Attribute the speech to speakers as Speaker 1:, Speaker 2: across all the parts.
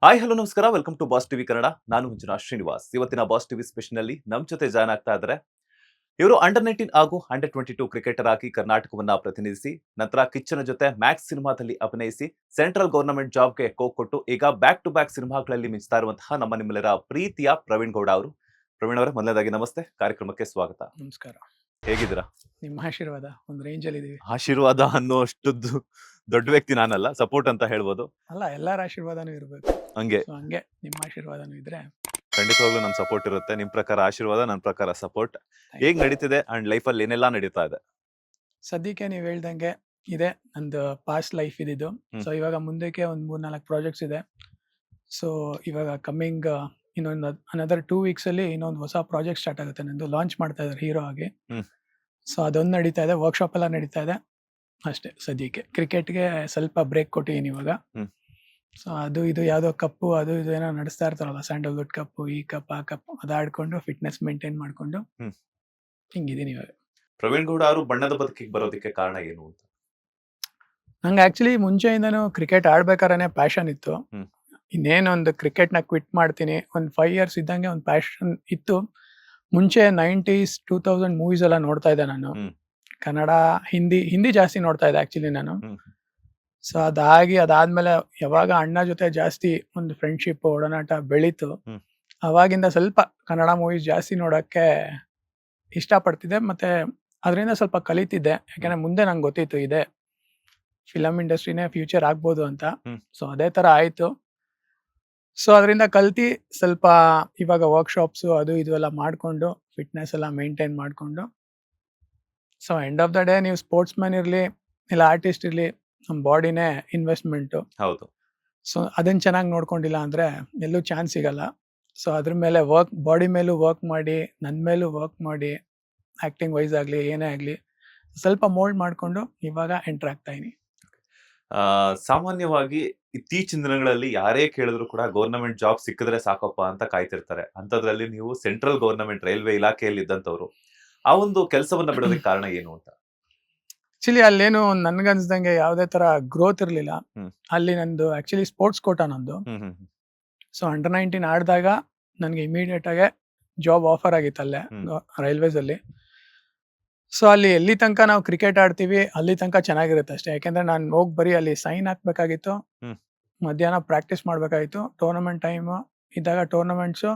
Speaker 1: Hi hello ನಮಸ್ಕಾರ welcome to boss TV Kannada. ನಾನು ಮಂಜುನಾಥ್ ಶ್ರೀನಿವಾಸ್. ಇವತ್ತಿನ ಬಾಸ್ ಟಿವಿ ಸ್ಪೆಷಲ್ ನಲ್ಲಿ ನಮ್ಮ ಜೊತೆ ಜಾಯ್ನ್ ಆಗ್ತಾ ಇದ್ದಾರೆ. ಇವರು ಅಂಡರ್ 19 ಹಾಗೂ ಅಂಡರ್ 22 ಕ್ರಿಕೆಟರ್ ಆಗಿ ಕರ್ನಾಟಕವನ್ನ ಪ್ರತಿನಿಧಿಸಿ ನಂತರ ಕಿಚ್ಚನ ಜೊತೆ ಮ್ಯಾಕ್ಸ್ ಸಿನಿಮಾದಲ್ಲಿ ಅಭಿನಯಿಸಿ ಸೆಂಟ್ರಲ್ ಗವರ್ನಮೆಂಟ್ ಜಾಬ್ಗೆ ಕೊಟ್ಟು ಈಗ ಬ್ಯಾಕ್ ಟು ಬ್ಯಾಕ್ ಸಿನಿಮಾಗಳಲ್ಲಿ ಮಿಂಚ್ತಾ ಇರುವಂತಹ ನಮ್ಮ ನಿಮ್ಮೆಲ್ಲರ ಪ್ರೀತಿಯ ಪ್ರವೀಣ್ ಗೌಡ ಅವರು. ಪ್ರವೀಣ್ ಅವರೇ, ಮೊದಲನೇದಾಗಿ ನಮಸ್ತೆ, ಕಾರ್ಯಕ್ರಮಕ್ಕೆ ಸ್ವಾಗತ.
Speaker 2: ನಮಸ್ಕಾರ.
Speaker 1: ಹೇಗಿದ್ದೀರಾ?
Speaker 2: ನಿಮ್ಮ ಆಶೀರ್ವಾದ ಒಂದು ರೇಂಜಲ್ಲಿ ಇದೀವಿ.
Speaker 1: ಆಶೀರ್ವಾದ ಅನ್ನೋಷ್ಟು ದೊಡ್ಡ ವ್ಯಕ್ತಿ ನಾನಲ್ಲ, ಸಪೋರ್ಟ್ ಅಂತ ಹೇಳ್ಬೋದು.
Speaker 2: ಅಲ್ಲ, ಎಲ್ಲರ ಆಶೀರ್ವಾದನೂ ಇರಬೇಕು.
Speaker 1: ಹಂಗೆ
Speaker 2: ಹಂಗೆ ನಿಮ್ಮ ಆಶೀರ್ವಾದನೂ ಇದ್ರೆ
Speaker 1: ಖಂಡಿತವಾಗ್ಲೂ ನಮ್ ಸಪೋರ್ಟ್ ಇರುತ್ತೆ. ನಿಮ್ ಪ್ರಕಾರ ಆಶೀರ್ವಾದ, ನನ್ನ ಪ್ರಕಾರ ಸಪೋರ್ಟ್. ಹೇಗ್ ನಡೀತಿದೆ ಅಂಡ್ ಲೈಫಲ್ಲಿ ಏನೆಲ್ಲ ನಡೀತಾ ಇದೆ?
Speaker 2: ಸದ್ಯಕ್ಕೆ ನೀವು ಹೇಳ್ದಂಗೆ ಇದೆ ನಂದು ಪಾಸ್ಟ್ ಲೈಫ್ ಇದಿದ್ದು. ಸೊ ಇವಾಗ ಮುಂದಕ್ಕೆ ಒಂದು 3-4 ಪ್ರಾಜೆಕ್ಟ್ಸ್ ಇದೆ. ಸೊ ಇವಾಗ ಕಮ್ಮಿಂಗ್ ಇನ್ನೊಂದು ಅನದರ್ 2 weeks ಅಲ್ಲಿ ಇನ್ನೊಂದು ಹೊಸ ಪ್ರಾಜೆಕ್ಟ್ ಸ್ಟಾರ್ಟ್ ಆಗುತ್ತೆ. ನಂದು ಲಾಂಚ್ ಮಾಡ್ತಾ ಇದ್ದಾರೆ ಹೀರೋ ಆಗಿ. ಸೊ ಅದೊಂದು ನಡೀತಾ ಇದೆ, ವರ್ಕ್ಶಾಪ್ ಎಲ್ಲ ನಡೀತಾ ಇದೆ ಅಷ್ಟೇ. ಸದ್ಯಕ್ಕೆ ಕ್ರಿಕೆಟ್ಗೆ ಸ್ವಲ್ಪ ಬ್ರೇಕ್ ಕೊಟ್ಟಿದ್ದೀನಿ ಇವಾಗ. ಸೊ ಅದು ಇದು ಯಾವುದೋ ಕಪ್ಪು ಅದು ಇದು ಏನೋ ನಡೆಸ್ತಾ ಇರ್ತಾರಲ್ಲ, ಸ್ಯಾಂಡಲ್ವುಡ್ ಕಪ್ಪು, ಈ ಕಪ್ ಆ ಕಪ್, ಅದಾಡ್ಕೊಂಡು ಫಿಟ್ನೆಸ್ ಮೇಂಟೈನ್ ಮಾಡ್ಕೊಂಡು ಹಿಂಗಿದೀನಿ ಇವಾಗ.
Speaker 1: ಪ್ರವೀಣ್ ಗೌಡ ಅವರು ಬಣ್ಣದ ಬದುಕಿಗೆ ಬರೋದಕ್ಕೆ ಕಾರಣ ಏನು ಅಂತ?
Speaker 2: ನಂಗೆ ಆಕ್ಚುಲಿ ಮುಂಚೆಯಿಂದನೂ ಕ್ರಿಕೆಟ್ ಆಡ್ಬೇಕಾದ್ರೆ ಪ್ಯಾಷನ್ ಇತ್ತು. ಇನ್ನೇನೊಂದು ಕ್ರಿಕೆಟ್ನ ಕ್ವಿಟ್ ಮಾಡ್ತೀನಿ, ಒಂದು 5 years ಇದ್ದಂಗೆ ಒಂದು ಪ್ಯಾಷನ್ ಇತ್ತು. ಮುಂಚೆ 90s 2000 ಮೂವೀಸ್ ಎಲ್ಲ ನೋಡ್ತಾ ಇದ್ದೆ ನಾನು. ಕನ್ನಡ, ಹಿಂದಿ ಜಾಸ್ತಿ ನೋಡ್ತಾ ಇದ್ದೆ ಆಕ್ಚುಲಿ ನಾನು. ಸೊ ಅದಾದ್ಮೇಲೆ ಯಾವಾಗ ಅಣ್ಣ ಜೊತೆ ಜಾಸ್ತಿ ಒಂದು ಫ್ರೆಂಡ್ಶಿಪ್ ಒಡನಾಟ ಬೆಳೀತು, ಅವಾಗಿಂದ ಸ್ವಲ್ಪ ಕನ್ನಡ ಮೂವೀಸ್ ಜಾಸ್ತಿ ನೋಡಕ್ಕೆ ಇಷ್ಟಪಡ್ತಿದ್ದೆ. ಮತ್ತೆ ಅದರಿಂದ ಸ್ವಲ್ಪ ಕಲಿತಿದ್ದೆ, ಯಾಕಂದ್ರೆ ಮುಂದೆ ನಂಗೆ ಗೊತ್ತಿತ್ತು ಇದೆ ಫಿಲಮ್ ಇಂಡಸ್ಟ್ರಿನೇ ಫ್ಯೂಚರ್ ಆಗ್ಬೋದು ಅಂತ. ಸೊ ಅದೇ ತರ ಆಯ್ತು. ಸೊ ಅದರಿಂದ ಕಲ್ತಿ ಸ್ವಲ್ಪ ಇವಾಗ ವರ್ಕ್ಶಾಪ್ಸ್ ಅದು ಇದು ಎಲ್ಲ ಮಾಡ್ಕೊಂಡು ಫಿಟ್ನೆಸ್ ಎಲ್ಲ ಮೇಂಟೈನ್ ಮಾಡ್ಕೊಂಡು, so end of the day ನೀವು ಸ್ಪೋರ್ಟ್ಸ್ ಮ್ಯಾನ್ ಇರ್ಲಿ ಇಲ್ಲ ಆರ್ಟಿಸ್ಟ್ ಇರ್ಲಿ, ನಮ್ಮ ಬಾಡಿನೇ ಇನ್ವೆಸ್ಟ್ಮೆಂಟು.
Speaker 1: ಹೌದು.
Speaker 2: ಸೊ ಅದನ್ನ ಚೆನ್ನಾಗಿ ನೋಡ್ಕೊಂಡಿಲ್ಲ ಅಂದ್ರೆ ಎಲ್ಲೂ ಚಾನ್ಸ್ ಸಿಗಲ್ಲ. ಸೊ ಅದ್ರ ಮೇಲೆ ಬಾಡಿ ಮೇಲೂ ವರ್ಕ್ ಮಾಡಿ, ನನ್ನ ಮೇಲೂ ವರ್ಕ್ ಮಾಡಿ, ಆಕ್ಟಿಂಗ್ ವೈಸ್ ಆಗಲಿ ಏನೇ ಆಗಲಿ ಸ್ವಲ್ಪ ಮೋಲ್ಡ್ ಮಾಡ್ಕೊಂಡು ಇವಾಗ ಎಂಟರ್ ಆಗ್ತಾ ಇದೀನಿ.
Speaker 1: ಸಾಮಾನ್ಯವಾಗಿ ಇತ್ತೀಚಿನ ದಿನಗಳಲ್ಲಿ ಯಾರೇ ಕೇಳಿದ್ರು ಕೂಡ ಗವರ್ನಮೆಂಟ್ ಜಾಬ್ ಸಿಕ್ಕಿದ್ರೆ ಸಾಕಪ್ಪ ಅಂತ ಕಾಯ್ತಿರ್ತಾರೆ. ಅಂತದ್ರಲ್ಲಿ ನೀವು ಸೆಂಟ್ರಲ್ ಗವರ್ನಮೆಂಟ್ ರೈಲ್ವೆ ಇಲಾಖೆಯಲ್ಲಿ ಇದ್ದಂತವ್ರು, ಆ ಒಂದು ಕೆಲಸವನ್ನ ಬಿಡೋದಕ್ಕೆ ಕಾರಣ ಏನು ಅಂತ?
Speaker 2: ಆಕ್ಚುಲಿ ಅಲ್ಲೇನು ನನ್ಗನ್ಸ್ದಂಗೆ ಯಾವುದೇ ತರ ಗ್ರೋತ್ ಇರ್ಲಿಲ್ಲ ಅಲ್ಲಿ. ನಂದು ಆಕ್ಚುಲಿ ಸ್ಪೋರ್ಟ್ಸ್ ಕೋಟಾ ನಂದು. ಸೊ ಅಂಡರ್ 19 ಆಡಿದಾಗ ನನಗೆ ಇಮಿಡಿಯೇಟ್ ಆಗಿ ಜಾಬ್ ಆಫರ್ ಆಗಿತ್ತು ಅಲ್ಲೇ ರೈಲ್ವೇಸ್ ಅಲ್ಲಿ. ಸೊ ಅಲ್ಲಿ ಎಲ್ಲಿ ತನಕ ನಾವು ಕ್ರಿಕೆಟ್ ಆಡ್ತೀವಿ ಅಲ್ಲಿ ತನಕ ಚೆನ್ನಾಗಿರುತ್ತೆ ಅಷ್ಟೇ. ಯಾಕೆಂದ್ರೆ ನಾನು ಹೋಗಿ ಬರೀ ಅಲ್ಲಿ ಸೈನ್ ಹಾಕ್ಬೇಕಾಗಿತ್ತು, ಮಧ್ಯಾಹ್ನ ಪ್ರಾಕ್ಟೀಸ್ ಮಾಡ್ಬೇಕಾಗಿತ್ತು. ಟೂರ್ನಮೆಂಟ್ ಟೈಮ್ ಇದ್ದಾಗ ಟೂರ್ನಮೆಂಟ್ಸ್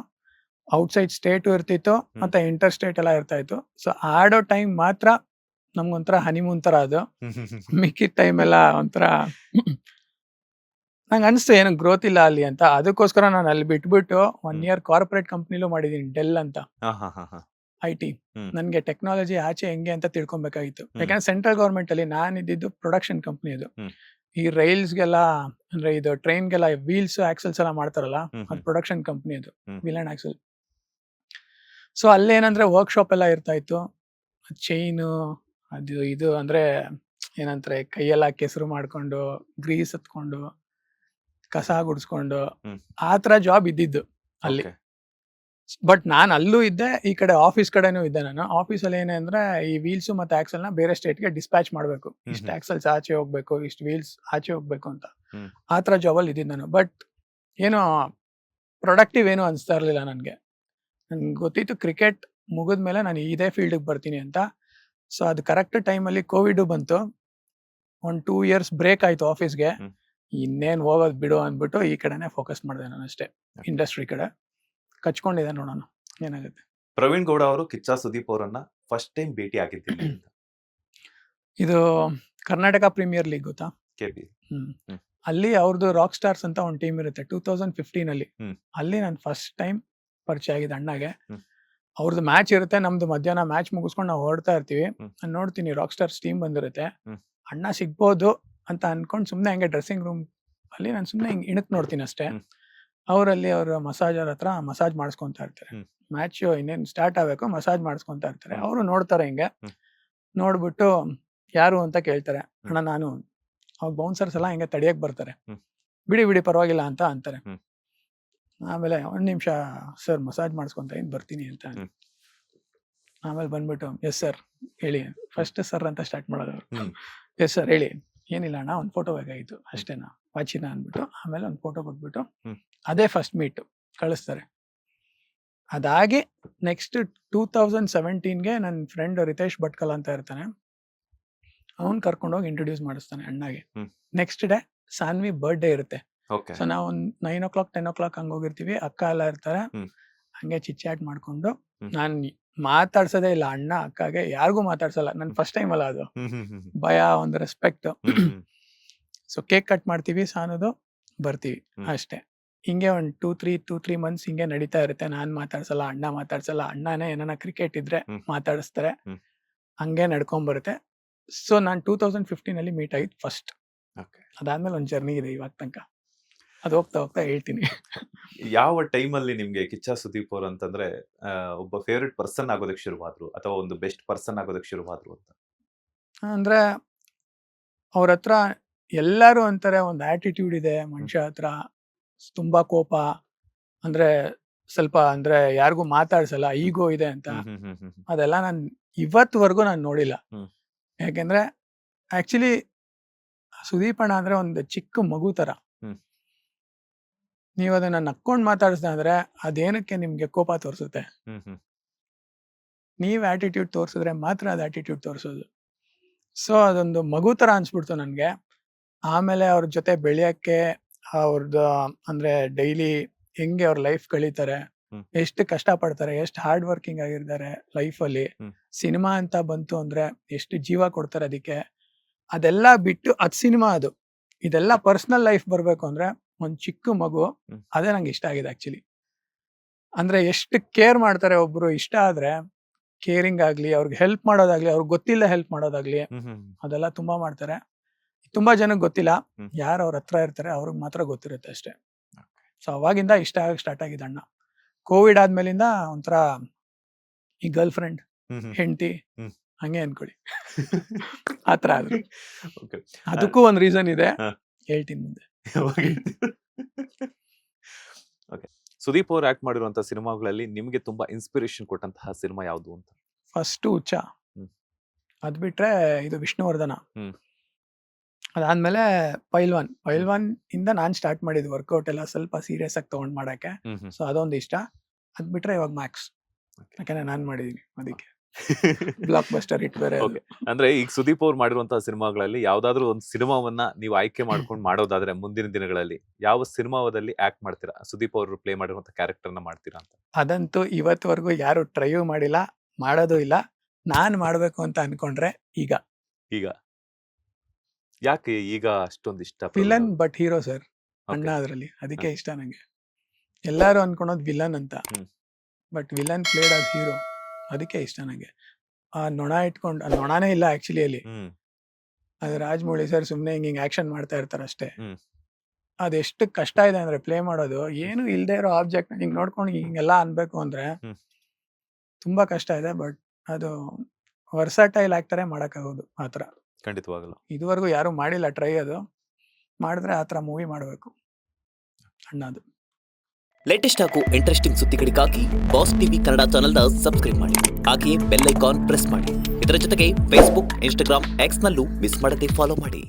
Speaker 2: ಔಟ್ಸೈಡ್ ಸ್ಟೇಟು ಇರ್ತಿತ್ತು, ಮತ್ತೆ ಇಂಟರ್ ಸ್ಟೇಟ್ ಎಲ್ಲ ಇರ್ತಾ ಇತ್ತು. ಸೊ ಆಡೋ ಟೈಮ್ ಮಾತ್ರ ನಮ್ಗೊಂಥರ ಹನಿಮೂನ್ ತರ ಅದು. ಮಿಕ್ಕಿದ ಟೈಮ್ ಎಲ್ಲ ಒಂಥರ ನಂಗೆ ಅನಿಸ್ತು ಏನು ಗ್ರೋತ್ ಇಲ್ಲ ಅಲ್ಲಿ ಅಂತ. ಅದಕ್ಕೋಸ್ಕರ ನಾನು ಅಲ್ಲಿ ಬಿಟ್ಬಿಟ್ಟು 1 year ಕಾರ್ಪೊರೇಟ್ ಕಂಪ್ನಿಲೂ ಮಾಡಿದೀನಿ, ಡೆಲ್ ಅಂತ IT. ನನ್ಗೆ ಟೆಕ್ನಾಲಜಿ ಆಚೆ ಹೆಂಗೆ ಅಂತ ತಿಳ್ಕೊಬೇಕಾಗಿತ್ತು. ಯಾಕಂದ್ರೆ ಸೆಂಟ್ರಲ್ ಗವರ್ಮೆಂಟ್ ಅಲ್ಲಿ ನಾನು ಇದ್ದಿದ್ದು ಪ್ರೊಡಕ್ಷನ್ ಕಂಪ್ನಿ. ಅದು ಈ ರೈಲ್ಸ್ಗೆಲ್ಲ ಅಂದ್ರೆ ಇದು ಟ್ರೈನ್ಗೆಲ್ಲ ವೀಲ್ಸ್ ಆಕ್ಸಲ್ಸ್ ಎಲ್ಲ ಮಾಡ್ತಾರಲ್ಲ, ಅದು ಪ್ರೊಡಕ್ಷನ್ ಕಂಪ್ನಿ, ಅದು ವೀಲ್ ಅಂಡ್ ಆಕ್ಸಲ್. ಸೊ ಅಲ್ಲೇನಂದ್ರೆ ವರ್ಕ್ಶಾಪ್ ಎಲ್ಲ ಇರ್ತಾ ಇತ್ತು. ಚೈನು ಅದು ಇದು ಅಂದ್ರೆ ಏನಂತಾರೆ, ಕೈಯೆಲ್ಲ ಕೆಸರು ಮಾಡ್ಕೊಂಡು ಗ್ರೀಸ್ ಹತ್ಕೊಂಡು ಕಸ ಗುಡಿಸ್ಕೊಂಡು ಆ ತರ ಜಾಬ್ ಇದ್ದಿದ್ದು ಅಲ್ಲಿ. ಬಟ್ ನಾನು ಅಲ್ಲೂ ಇದ್ದೆ, ಈ ಕಡೆ ಆಫೀಸ್ ಕಡೆನೂ ಇದ್ದೆ. ನಾನು ಆಫೀಸಲ್ಲಿ ಏನೇ ಅಂದ್ರೆ ಈ ವೀಲ್ಸ್ ಮತ್ತೆ ಆಕ್ಸಲ್ ನ ಬೇರೆ ಸ್ಟೇಟ್ಗೆ ಡಿಸ್ಪ್ಯಾಚ್ ಮಾಡ್ಬೇಕು, ಇಷ್ಟು ಆಕ್ಸಲ್ಸ್ ಆಚೆ ಹೋಗ್ಬೇಕು, ಇಷ್ಟು ವೀಲ್ಸ್ ಆಚೆ ಹೋಗ್ಬೇಕು ಅಂತ. ಆ ತರ ಜಾಬಲ್ಲಿ ಇದ್ದಿದ್ದು ನಾನು. ಬಟ್ ಏನೋ ಪ್ರೊಡಕ್ಟಿವ್ ಏನು ಅನಿಸ್ತಾ ಇರ್ಲಿಲ್ಲ ನನಗೆ. ನನ್ಗೆ ಗೊತ್ತಿತ್ತು ಕ್ರಿಕೆಟ್ ಮುಗಿದ್ಮೇಲೆ ನಾನು ಇದೇ ಫೀಲ್ಡ್ಗೆ ಬರ್ತೀನಿ ಅಂತ. ಸೊ ಅದು ಕರೆಕ್ಟ್ ಟೈಮಲ್ಲಿ ಕೋವಿಡ್ ಬಂತು. 2 years ಬ್ರೇಕ್ ಆಯ್ತು ಆಫೀಸ್ಗೆ. ಇನ್ನೇನು ಹೋಗೋದು ಬಿಡು ಅಂದ್ಬಿಟ್ಟು ಈ ಕಡೆನೆ ಫೋಕಸ್ ಮಾಡಿದೆ ನಾನು ಅಷ್ಟೇ, ಇಂಡಸ್ಟ್ರಿ ಕಡೆ ಕಚ್ಕೊಂಡಿದೆ. ನೋಡೋಣ ಏನಾಗುತ್ತೆ.
Speaker 1: ಪ್ರವೀಣ್ ಗೌಡ ಅವರು ಕಿಚ್ಚ ಸುದೀಪ್ ಅವರನ್ನ ಫಸ್ಟ್ ಟೈಮ್ ಭೇಟಿ ಆಗಿದ್ದೀನಿ.
Speaker 2: ಇದು ಕರ್ನಾಟಕ ಪ್ರೀಮಿಯರ್ ಲೀಗ್ ಗೊತ್ತಾ,
Speaker 1: KP.
Speaker 2: ಅಲ್ಲಿ ಅವ್ರದ್ದು ರಾಕ್ ಸ್ಟಾರ್ಸ್ ಅಂತ ಒಂದು ಟೀಮ್ ಇರುತ್ತೆ 2015 ಅಲ್ಲಿ. ಅಲ್ಲಿ ನಾನು ಫಸ್ಟ್ ಟೈಮ್ ಪರಿಚಯ ಆಗಿದ್ದೆ ಅಣ್ಣಗೆ. ಅವ್ರದ್ದು ಮ್ಯಾಚ್ ಇರುತ್ತೆ, ನಮ್ದು ಮಧ್ಯಾಹ್ನ ಮ್ಯಾಚ್ ಮುಗಿಸ್ಕೊಂಡು ನಾವು ಹೊರಡ್ತಾ ಇರ್ತೀವಿ. ನಾನು ನೋಡ್ತೀನಿ ರಾಕ್ ಸ್ಟಾರ್ಸ್ ಟೀಮ್ ಬಂದಿರುತ್ತೆ, ಅಣ್ಣ ಸಿಗ್ಬೋದು ಅಂತ ಅನ್ಕೊಂಡು ಸುಮ್ಮನೆ ಹಂಗೆ ಡ್ರೆಸ್ಸಿಂಗ್ ರೂಮ್ ಅಲ್ಲಿ ನಾನು ಸುಮ್ಮನೆ ಹಿಂಗೆ ಇಣಕ್ ನೋಡ್ತೀನಿ ಅಷ್ಟೇ. ಅವರಲ್ಲಿ ಅವ್ರ ಮಸಾಜರ್ ಹತ್ರ ಮಸಾಜ್ ಮಾಡಿಸ್ಕೊಂತಾ ಇರ್ತಾರೆ. ಮ್ಯಾಚ್ ಇನ್ನೇನು ಸ್ಟಾರ್ಟ್ ಆಗ್ಬೇಕು, ಮಸಾಜ್ ಮಾಡಿಸ್ಕೊಂತಾ ಇರ್ತಾರೆ. ಅವರು ನೋಡ್ತಾರೆ, ಹಿಂಗೆ ನೋಡ್ಬಿಟ್ಟು ಯಾರು ಅಂತ ಕೇಳ್ತಾರೆ. ಅಣ್ಣ ನಾನು. ಅವಾಗ ಬೌನ್ಸರ್ಸ್ ಎಲ್ಲ ಹಿಂಗೆ ತಡಿಯಕ್ ಬರ್ತಾರೆ, ಬಿಡಿ ಬಿಡಿ ಪರವಾಗಿಲ್ಲ ಅಂತ ಅಂತಾರೆ. ಆಮೇಲೆ 1 ನಿಮಿಷ ಸರ್ ಮಸಾಜ್ ಮಾಡಿಸ್ಕೊಂತ ಬರ್ತೀನಿ ಅಂತ. ಆಮೇಲೆ ಬಂದ್ಬಿಟ್ಟು ಎಸ್ ಸರ್ ಹೇಳಿ, ಫಸ್ಟ್ ಸರ್ ಅಂತ ಸ್ಟಾರ್ಟ್ ಮಾಡೋದು ಅವರು. ಎಸ್ ಸರ್ ಹೇಳಿ, ಏನಿಲ್ಲ ಅಣ್ಣ ಒಂದು ಫೋಟೋ ಬೇಕಾಗಿತ್ತು ಅಷ್ಟೇನಾ ವಾಚಿನ ಅಂದ್ಬಿಟ್ಟು ಆಮೇಲೆ ಒಂದು ಫೋಟೋ ಕೊಟ್ಬಿಟ್ಟು
Speaker 1: ಹ್ಮ್.
Speaker 2: ಅದೇ ಫಸ್ಟ್ ಮೀಟ್ ಕಳಿಸ್ತಾರೆ. ಅದಾಗಿ ನೆಕ್ಸ್ಟ್ 2017ಗೆ ನನ್ನ ಫ್ರೆಂಡ್ ರಿತೇಶ್ ಭಟ್ಕಲ್ ಅಂತ ಇರ್ತಾನೆ, ಅವ್ನು ಕರ್ಕೊಂಡೋಗಿ ಇಂಟ್ರೊಡ್ಯೂಸ್ ಮಾಡಿಸ್ತಾನೆ ಅಣ್ಣಗೆ.
Speaker 1: ಹ್ಮ್.
Speaker 2: ನೆಕ್ಸ್ಟ್ ಡೇ ಸಾನ್ವಿ ಬರ್ಡೇ ಇರುತ್ತೆ.
Speaker 1: ಓಕೆ.
Speaker 2: ಸೊ ನಾವು ಒಂದು 9 o'clock 10 o'clock ಹಂಗೆ ಹೋಗಿರ್ತೀವಿ. ಅಕ್ಕ ಎಲ್ಲ ಇರ್ತಾರೆ.
Speaker 1: ಹ್ಮ್.
Speaker 2: ಹಂಗೆ ಚಿಚ್ಚಾಟ್ ಮಾಡ್ಕೊಂಡು
Speaker 1: ಹ್ಮ್.
Speaker 2: ನಾನು ಮಾತಾಡ್ಸೋದೇ ಇಲ್ಲ ಅಣ್ಣ ಅಕ್ಕಗೆ ಯಾರಿಗೂ ಮಾತಾಡ್ಸಲ್ಲ. ನನ್ನ ಫಸ್ಟ್ ಟೈಮ್ ಅಲ್ಲ ಅದು, ಭಯ, ಒಂದು ರೆಸ್ಪೆಕ್ಟ್. ಸೊ ಕೇಕ್ ಕಟ್ ಮಾಡ್ತೀವಿ, ಸಾನದು ಬರ್ತೀವಿ
Speaker 1: ಹ್ಮ್.
Speaker 2: ಅಷ್ಟೇ. ಹಿಂಗೆ ಒಂದು 2-3 months ಹಿಂಗೆ ನಡೀತಾ ಇರುತ್ತೆ. ನಾನ್ ಮಾತಾಡ್ಸಲ್ಲ, ಅಣ್ಣ ಮಾತಾಡ್ಸಲ್ಲ. ಅಣ್ಣನೇ ಏನಾನ ಕ್ರಿಕೆಟ್ ಇದ್ರೆ
Speaker 1: ಹ್ಮ್.
Speaker 2: ಮಾತಾಡಿಸ್ತಾರೆ.
Speaker 1: ಹ್ಮ್.
Speaker 2: ಹಂಗೆ ನಡ್ಕೊಂಡ್ ಬರುತ್ತೆ. ಸೊ ನಾನು 2015 ಮೀಟ್ ಆಗಿದ್ದು ಫಸ್ಟ್.
Speaker 1: ಓಕೆ.
Speaker 2: ಅದಾದ್ಮೇಲೆ ಒಂದು ಜರ್ನಿ ಇದೆ ಇವಾಗ ತನಕ. ಅದು ಹೋಗ್ತಾ ಹೋಗ್ತಾ ಹೇಳ್ತೀನಿ.
Speaker 1: ಯಾವ ಟೈಮಲ್ಲಿ ನಿಮ್ಗೆ ಕಿಚ್ಚ ಸುದೀಪ್ ಅವ್ರು ಅಂತಂದ್ರೆ ಒಬ್ಬ ಫೇವ್ರೆಟ್ ಪರ್ಸನ್ ಆಗೋದಕ್ಕೆ ಶುರುವಾದ್ರು ಅಥವಾ ಒಂದು ಬೆಸ್ಟ್ ಪರ್ಸನ್ ಆಗೋದಕ್ಕೆ ಶುರುವಾದ್ರು ಅಂತ?
Speaker 2: ಅಂದ್ರೆ ಅವ್ರ ಹತ್ರ ಎಲ್ಲರೂ ಅಂತಾರೆ ಒಂದು ಆಟಿಟ್ಯೂಡ್ ಇದೆ ಮನುಷ್ಯ ಹತ್ರ, ತುಂಬಾ ಕೋಪ, ಅಂದ್ರೆ ಸ್ವಲ್ಪ ಅಂದ್ರೆ ಯಾರಿಗೂ ಮಾತಾಡ್ಸಲ್ಲ, ಈಗೋ ಇದೆ ಅಂತ. ಅದೆಲ್ಲ ನಾನು ಇವತ್ವರೆಗೂ ನಾನು ನೋಡಿಲ್ಲ.
Speaker 1: ಹ್ಮ್.
Speaker 2: ಯಾಕೆಂದ್ರೆ ಆಕ್ಚುಲಿ ಸುದೀಪ್ ಅಣ್ಣ ಅಂದ್ರೆ ಒಂದು ಚಿಕ್ಕ ಮಗು ತರ.
Speaker 1: ಹ್ಮ್.
Speaker 2: ನೀವು ಅದನ್ನ ನಕ್ಕೊಂಡ್ ಮಾತಾಡಿಸ್ದ ಅಂದ್ರೆ ಅದೇನಕ್ಕೆ ನಿಮ್ಗೆ ಕೋಪ ತೋರಿಸುತ್ತೆ. ನೀವ್ ಆಟಿಟ್ಯೂಡ್ ತೋರಿಸಿದ್ರೆ ಮಾತ್ರ ಅದು ಆಟಿಟ್ಯೂಡ್ ತೋರಿಸೋದು. ಸೊ ಅದೊಂದು ಮಗು ತರ ಅನ್ಸ್ಬಿಡ್ತು ನನ್ಗೆ. ಆಮೇಲೆ ಅವ್ರ ಜೊತೆ ಬೆಳೆಯಕ್ಕೆ ಅವ್ರದ್ದು ಅಂದ್ರೆ ಡೈಲಿ ಹೆಂಗೆ ಅವ್ರ ಲೈಫ್ ಕಳೀತಾರೆ,
Speaker 1: ಹ್ಮ್.
Speaker 2: ಎಷ್ಟು ಕಷ್ಟ ಪಡ್ತಾರೆ, ಎಷ್ಟು ಹಾರ್ಡ್ ವರ್ಕಿಂಗ್ ಆಗಿರ್ತಾರೆ ಲೈಫಲ್ಲಿ.
Speaker 1: ಹ್ಮ್.
Speaker 2: ಸಿನಿಮಾ ಅಂತ ಬಂತು ಅಂದ್ರೆ ಎಷ್ಟು ಜೀವ ಕೊಡ್ತಾರೆ ಅದಕ್ಕೆ. ಅದೆಲ್ಲ ಬಿಟ್ಟು ಅದ್ ಸಿನಿಮಾ ಅದು. ಇದೆಲ್ಲ ಪರ್ಸನಲ್ ಲೈಫ್ ಬರ್ಬೇಕು ಅಂದ್ರೆ ಒಂದ್ ಚಿಕ್ಕ ಮಗು,
Speaker 1: ಹ್ಮ್.
Speaker 2: ಅದೇ ನಂಗೆ ಇಷ್ಟ ಆಗಿದೆ ಆಕ್ಚುಲಿ. ಅಂದ್ರೆ ಎಷ್ಟು ಕೇರ್ ಮಾಡ್ತಾರೆ ಒಬ್ರು ಇಷ್ಟ ಆದ್ರೆ, ಕೇರಿಂಗ್ ಆಗ್ಲಿ, ಅವ್ರಿಗೆ ಹೆಲ್ಪ್ ಮಾಡೋದಾಗ್ಲಿ, ಅವ್ರಿಗೆ ಗೊತ್ತಿಲ್ಲ ಹೆಲ್ಪ್ ಮಾಡೋದಾಗ್ಲಿ, ಅದೆಲ್ಲ ತುಂಬಾ ಮಾಡ್ತಾರೆ. ತುಂಬಾ ಜನಕ್ಕೆ ಗೊತ್ತಿಲ್ಲ.
Speaker 1: ಹ್ಮ್.
Speaker 2: ಯಾರು ಅವ್ರ ಹತ್ರ ಇರ್ತಾರೆ ಅವ್ರಿಗೆ ಮಾತ್ರ ಗೊತ್ತಿರುತ್ತೆ ಅಷ್ಟೇ. ಸೊ ಅವಾಗಿಂದ ಇಷ್ಟ ಆಗ ಸ್ಟಾರ್ಟ್ ಆಗಿದೆ ಅಣ್ಣ. ಕೋವಿಡ್ ಆದ್ಮೇಲಿಂದ ಒಂಥರ ಈ ಗರ್ಲ್ ಫ್ರೆಂಡ್, ಹೆಂಡತಿ
Speaker 1: ಹ್ಮ್.
Speaker 2: ಹಂಗೆ ಅನ್ಕೊಳ್ಳಿ. ಆತರ ಆದ್ರು.
Speaker 1: Okay.
Speaker 2: ಅದಕ್ಕೂ ಒಂದ್ ರೀಸನ್ ಇದೆ,
Speaker 1: ಹಾ.
Speaker 2: ಹೇಳ್ತೀನಿ ಮುಂದೆ.
Speaker 1: ಓಕೆ. ಸುದೀಪ್ ಅವ್ರು ಆಕ್ಟ್ ಮಾಡಿರುವಂತ ಸಿನಿಮಾಗಳಲ್ಲಿ ನಿಮ್ಗೆ ತುಂಬಾ ಇನ್ಸ್ಪಿರೇಷನ್ ಕೊಟ್ಟಂತಹ ಸಿನಿಮಾ ಯಾವುದು ಅಂತ?
Speaker 2: ಫಸ್ಟ್ ಹುಚ್ಚ,
Speaker 1: ಹ್ಮ್.
Speaker 2: ಅದ್ ಬಿಟ್ರೆ ಇದು ವಿಷ್ಣುವರ್ಧನ.
Speaker 1: ಹ್ಮ್.
Speaker 2: ಅದಾದ್ಮೇಲೆ ಪೈಲ್ವಾನ್ ಇಂದ ನಾನ್ ಸ್ಟಾರ್ಟ್ ಮಾಡಿದ್ ವರ್ಕೌಟ್ ಎಲ್ಲ ಸ್ವಲ್ಪ ಸೀರಿಯಸ್ ಆಗಿ ತಗೊಂಡ್ ಮಾಡಕ್ಕೆ. ಸೊ ಅದೊಂದು ಇಷ್ಟ. ಅದ್ ಬಿಟ್ರೆ ಇವಾಗ ಮ್ಯಾಕ್ಸ್, ಯಾಕಂದ್ರೆ ನಾನ್ ಮಾಡಿದೀನಿ ಅದಕ್ಕೆ. ಬ್ಲಾಕ್ ಬಸ್ಟರ್ ಹಿಟ್ ಬೇರೆ ಅದು.
Speaker 1: Okay. ಅಂದ್ರೆ ಈಗ ಸುದೀಪ್ ಅವ್ರು ಮಾಡಿರುವಂತಹ ಸಿನಿಮಾಗಳಲ್ಲಿ ಯಾವ್ದಾದ್ರು ಒಂದು ಸಿನಿಮಾವನ್ನ ನೀವು ಆಯ್ಕೆ ಮಾಡ್ಕೊಂಡು ಮಾಡೋದಾದ್ರೆ ಮುಂದಿನ ದಿನಗಳಲ್ಲಿ ಯಾವ ಸಿನಿಮಾದಲ್ಲಿ ಆಕ್ಟ್ ಮಾಡ್ತೀರಾ? ಸುದೀಪ್ ಅವರು ಪ್ಲೇ ಮಾಡಿರುವಂತ ಕ್ಯಾರೆಕ್ಟರ್ನ ಮಾಡ್ತೀರಾ ಅಂತ?
Speaker 2: ಅದಂತೂ ಇವತ್ವರೆಗೂ ಯಾರು ಟ್ರೈವ್ ಮಾಡಿಲ್ಲ, ಮಾಡೋದು ಇಲ್ಲ. ನಾನ್ ಮಾಡ್ಬೇಕು ಅಂತ ಅನ್ಕೊಂಡ್ರೆ ಈಗ
Speaker 1: ಈಗ ಯಾಕೆ ಈಗ ಅಷ್ಟೊಂದು ಇಷ್ಟ?
Speaker 2: ವಿಲನ್ ಬಟ್ ಹೀರೋ ಸರ್ ಅಣ್ಣ
Speaker 1: Okay.
Speaker 2: ಅದ್ರಲ್ಲಿ, ಅದಕ್ಕೆ ಇಷ್ಟ ನಂಗೆ. ಎಲ್ಲಾರು ಅನ್ಕೊಳೋದ್ ವಿಲನ್ ಅಂತ,
Speaker 1: hmm.
Speaker 2: But villain played as hero, ಅದಕ್ಕೆ ಇಷ್ಟ ನಂಗೆ. ಆ ನೊಣ ಇಟ್ಕೊಂಡು, ನೊಣಾನೇ ಇಲ್ಲ ಆಕ್ಚುಲಿ ಅಲ್ಲಿ,
Speaker 1: ಹ್ಮ್.
Speaker 2: ಅದು ರಾಜಮೌಳಿ ಸರ್ ಸುಮ್ನೆ ಹಿಂಗ್ ಆಕ್ಷನ್ ಮಾಡ್ತಾ ಇರ್ತಾರೆ ಅಷ್ಟೇ.
Speaker 1: ಹ್ಮ್.
Speaker 2: ಅದೆಷ್ಟು ಕಷ್ಟ ಇದೆ ಅಂದ್ರೆ ಪ್ಲೇ ಮಾಡೋದು. ಏನು ಇಲ್ದೇ ಇರೋ ಆಬ್ಜೆಕ್ಟ್ ಹಿಂಗ್ ನೋಡ್ಕೊಂಡು ಹಿಂಗೆಲ್ಲ ಅನ್ಬೇಕು ಅಂದ್ರೆ
Speaker 1: ಹ್ಮ್.
Speaker 2: ತುಂಬಾ ಕಷ್ಟ ಇದೆ. ಬಟ್ ಅದು ವರ್ಸಟೈಲ್ ಆಕ್ಟರೇ ಮಾಡಕ್ಕಾಗೋದು ಆತರ.
Speaker 1: ಖಂಡಿತವಾಗಲ್ಲ.
Speaker 2: ಇದುವರೆಗೂ ಯಾರು ಮಾಡಿಲ್ಲ ಟ್ರೈ. ಅದು ಮಾಡಿದ್ರೆ ಆತರ ಮೂವಿ ಮಾಡ್ಬೇಕು ಅಣ್ಣದು.
Speaker 3: ಲೇಟೆಸ್ಟ್ ಹಾಗೂ ಇಂಟ್ರೆಸ್ಟಿಂಗ್ ಸುದ್ದಿಗಳಿಗಾಗಿ ಬಾಸ್ ಟಿವಿ ಕನ್ನಡ ಚಾನೆಲ್ನ ಸಬ್ಸ್ಕ್ರೈಬ್ ಮಾಡಿ. ಹಾಗೆಯೇ ಬೆಲ್ ಐಕಾನ್ ಪ್ರೆಸ್ ಮಾಡಿ. ಇದರ ಜೊತೆಗೆ ಫೇಸ್ಬುಕ್, ಇನ್ಸ್ಟಾಗ್ರಾಮ್, ಎಕ್ಸ್ನಲ್ಲೂ ಮಿಸ್ ಮಾಡದೆ ಫಾಲೋ ಮಾಡಿ.